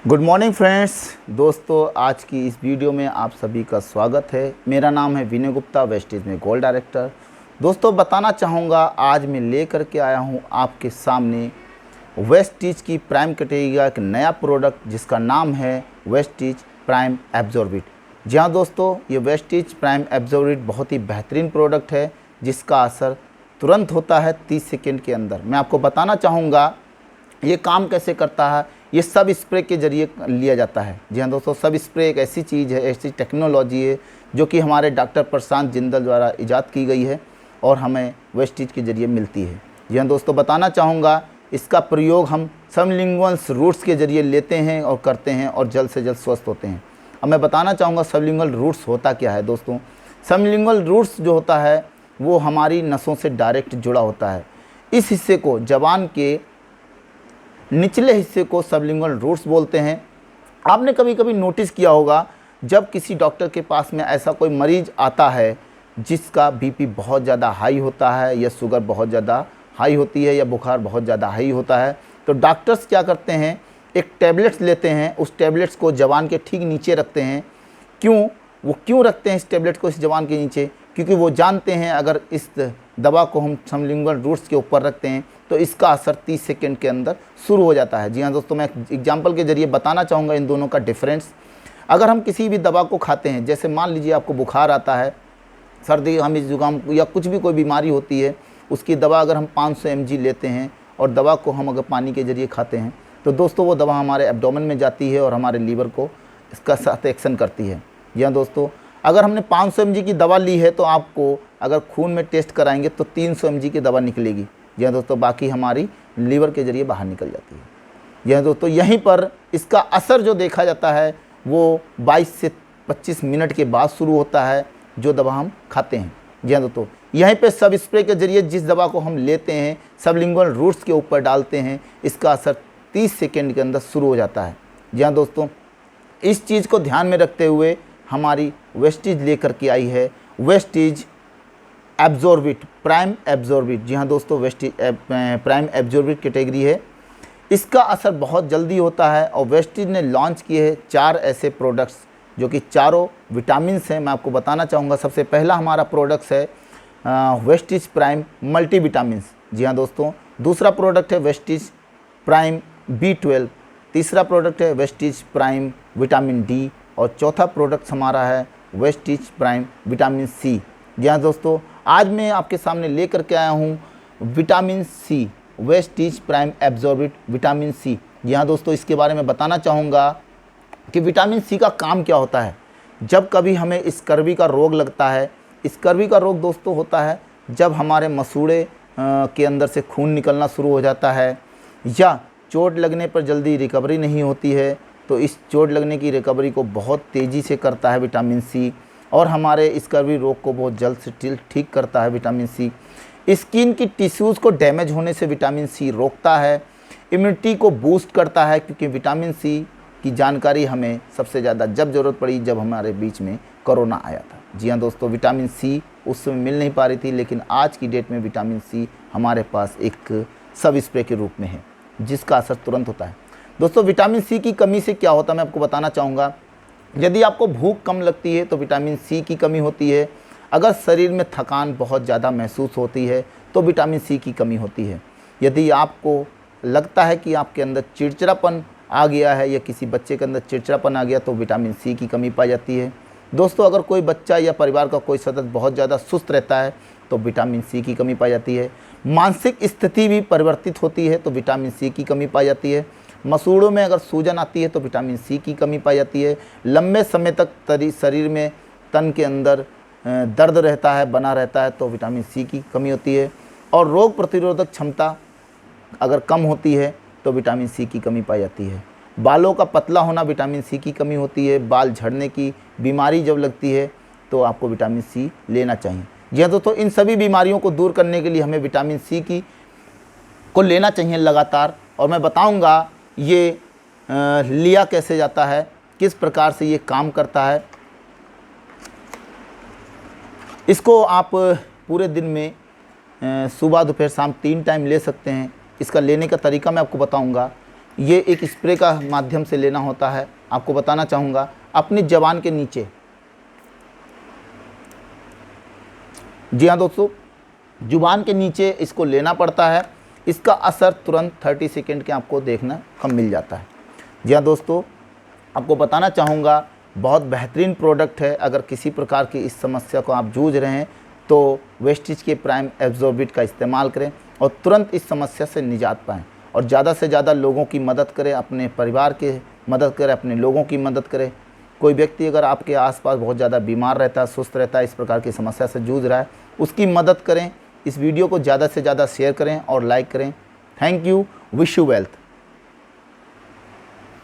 Good morning friends. दोस्तों, आज की इस वीडियो में आप सभी का स्वागत है। मेरा नाम है विनय गुप्ता, वेस्टीज में गोल्ड डायरेक्टर। दोस्तों, बताना चाहूँगा आज मैं लेकर के आया हूँ आपके सामने वेस्टीज की प्राइम कैटेगरी का एक नया प्रोडक्ट जिसका नाम है वेस्टीज प्राइम एब्जॉर्बिट। जी हाँ दोस्तों, ये वेस्टीज प्राइम एब्जॉर्बिट बहुत ही बेहतरीन प्रोडक्ट है जिसका असर तुरंत होता है 30 सेकेंड के अंदर। मैं आपको बताना चाहूँगा ये काम कैसे करता है। ये सब स्प्रे के ज़रिए लिया जाता है। जी हाँ दोस्तों, सब स्प्रे एक ऐसी चीज़ है, ऐसी टेक्नोलॉजी है जो कि हमारे डॉक्टर प्रशांत जिंदल द्वारा इजाद की गई है और हमें वेस्टीज के ज़रिए मिलती है। जी हाँ दोस्तों, बताना चाहूँगा इसका प्रयोग हम सबलिंगुअल रूट्स के ज़रिए लेते हैं और करते हैं और जल्द से जल्द स्वस्थ होते हैं। अब मैं बताना चाहूँगा सबलिंगुअल रूट्स होता क्या है। दोस्तों, सबलिंगुअल रूट्स जो होता है वो हमारी नसों से डायरेक्ट जुड़ा होता है। इस हिस्से को, ज़बान के निचले हिस्से को सबलिंगुअल रूट्स बोलते हैं। आपने कभी कभी नोटिस किया होगा जब किसी डॉक्टर के पास में ऐसा कोई मरीज़ आता है जिसका बीपी बहुत ज़्यादा हाई होता है या शुगर बहुत ज़्यादा हाई होती है या बुखार बहुत ज़्यादा हाई होता है, तो डॉक्टर्स क्या करते हैं, एक टैबलेट्स लेते हैं, उस टैबलेट्स को ज़बान के ठीक नीचे रखते हैं। क्यों रखते हैं इस टैबलेट को इस ज़बान के नीचे? क्योंकि वो जानते हैं अगर इस दवा को हम सबलिंगुअल रूट्स के ऊपर रखते हैं तो इसका असर 30 सेकंड के अंदर शुरू हो जाता है। जी हाँ दोस्तों, मैं एग्जांपल के ज़रिए बताना चाहूँगा इन दोनों का डिफरेंस। अगर हम किसी भी दवा को खाते हैं, जैसे मान लीजिए आपको बुखार आता है, सर्दी, हमें जुकाम या कुछ भी कोई बीमारी होती है, उसकी दवा अगर हम 500 mg लेते हैं और दवा को हम अगर पानी के ज़रिए खाते हैं तो दोस्तों वो दवा हमारे एब्डोमेन में जाती है और हमारे लीवर को इसका साथ एक्शन करती है। जी हाँ दोस्तों, अगर हमने 500 mg की दवा ली है तो आपको अगर खून में टेस्ट कराएंगे तो 300 mg की दवा निकलेगी। जी हाँ दोस्तों, बाकी हमारी लीवर के ज़रिए बाहर निकल जाती है। जी हाँ दोस्तों, यहीं पर इसका असर जो देखा जाता है वो 22 से 25 मिनट के बाद शुरू होता है जो दवा हम खाते हैं। जी हाँ दोस्तों, यहीं पे सब स्प्रे के ज़रिए जिस दवा को हम लेते हैं सबलिंगुअल रूट्स के ऊपर डालते हैं, इसका असर 30 सेकेंड के अंदर शुरू हो जाता है। जी हाँ दोस्तों, इस चीज़ को ध्यान में रखते हुए हमारी वेस्टीज लेकर के आई है वेस्टीज एब्जॉर्बिट प्राइम एब्जॉर्बिट। जी हाँ दोस्तों, वेस्टीज प्राइम एब्जॉर्बिट कैटेगरी है। इसका असर बहुत जल्दी होता है और वेस्टीज ने लॉन्च किए हैं 4 ऐसे प्रोडक्ट्स जो कि चारों विटामिन्स हैं। मैं आपको बताना चाहूँगा, सबसे पहला हमारा प्रोडक्ट्स है वेस्टीज प्राइम मल्टी विटामिन्स। जी हाँ दोस्तों, दूसरा प्रोडक्ट है वेस्टीज प्राइम B12, तीसरा प्रोडक्ट है वेस्टीज प्राइम विटामिन D और चौथा प्रोडक्ट हमारा है वेस्टीज प्राइम विटामिन C। जी हाँ दोस्तों, आज मैं आपके सामने लेकर के आया हूँ vitamin C, Vestige prime absorbit vitamin C। जी हाँ दोस्तों, इसके बारे में बताना चाहूँगा कि विटामिन C का काम क्या होता है। जब कभी हमें स्कर्वी का रोग लगता है, स्कर्वी का रोग दोस्तों होता है जब हमारे मसूड़े के अंदर से खून निकलना शुरू हो जाता है या चोट लगने पर जल्दी रिकवरी नहीं होती है, तो इस चोट लगने की रिकवरी को बहुत तेज़ी से करता है विटामिन C और हमारे स्कर्वी रोग को बहुत जल्द से ठीक करता है विटामिन C। स्किन की टिश्यूज़ को डैमेज होने से विटामिन C रोकता है, इम्यूनिटी को बूस्ट करता है, क्योंकि विटामिन C की जानकारी हमें सबसे ज़्यादा जब ज़रूरत पड़ी जब हमारे बीच में कोरोना आया था। जी हाँ दोस्तों, विटामिन C उस समय मिल नहीं पा रही थी, लेकिन आज की डेट में विटामिन C हमारे पास एक सब स्प्रे के रूप में है जिसका असर तुरंत होता है। दोस्तों, विटामिन C की कमी से क्या होता है मैं आपको बताना चाहूँगा। यदि आपको भूख कम लगती है तो विटामिन C की कमी होती है। अगर शरीर में थकान बहुत ज़्यादा महसूस होती है तो विटामिन C की कमी होती है। यदि आपको लगता है कि आपके अंदर चिड़चिड़ापन आ गया है या किसी बच्चे के अंदर चिड़चिड़ापन आ गया तो विटामिन C की कमी पाई जाती है। दोस्तों, अगर कोई बच्चा या परिवार का कोई सदस्य बहुत ज़्यादा सुस्त रहता है तो विटामिन C की कमी पाई जाती है। मानसिक स्थिति भी परिवर्तित होती है तो विटामिन C की कमी पाई जाती है। मसूड़ों में अगर सूजन आती है तो विटामिन C की कमी पाई जाती है। लंबे समय तक शरीर में तन के अंदर दर्द रहता है, बना रहता है, तो विटामिन C की कमी होती है। और रोग प्रतिरोधक क्षमता अगर कम होती है तो विटामिन C की कमी पाई जाती है। बालों का पतला होना विटामिन C की कमी होती है। बाल झड़ने की बीमारी जब लगती है तो आपको विटामिन C लेना चाहिए। जी हाँ दोस्तों, इन सभी बीमारियों को दूर करने के लिए हमें विटामिन C को लेना चाहिए लगातार। और मैं बताऊंगा ये लिया कैसे जाता है, किस प्रकार से ये काम करता है। इसको आप पूरे दिन में सुबह दोपहर शाम 3 टाइम ले सकते हैं। इसका लेने का तरीका मैं आपको बताऊंगा ये एक स्प्रे का माध्यम से लेना होता है। आपको बताना चाहूँगा अपनी ज़बान के नीचे, जी हाँ दोस्तों, ज़ुबान के नीचे इसको लेना पड़ता है। इसका असर तुरंत 30 सेकंड के आपको देखना का मिल जाता है। जी हाँ दोस्तों, आपको बताना चाहूँगा बहुत बेहतरीन प्रोडक्ट है। अगर किसी प्रकार की इस समस्या को आप जूझ रहे हैं तो वेस्टीज के प्राइम एब्जॉर्बिट का इस्तेमाल करें और तुरंत इस समस्या से निजात पाएँ और ज़्यादा से ज़्यादा लोगों की मदद करें, अपने परिवार की मदद करें, अपने लोगों की मदद करें। कोई व्यक्ति अगर आपके आसपास बहुत ज़्यादा बीमार रहता है, सुस्त रहता है, इस प्रकार की समस्या से जूझ रहा है, उसकी मदद करें। इस वीडियो को ज़्यादा से ज़्यादा शेयर करें और लाइक करें। Thank you. Wish you wealth.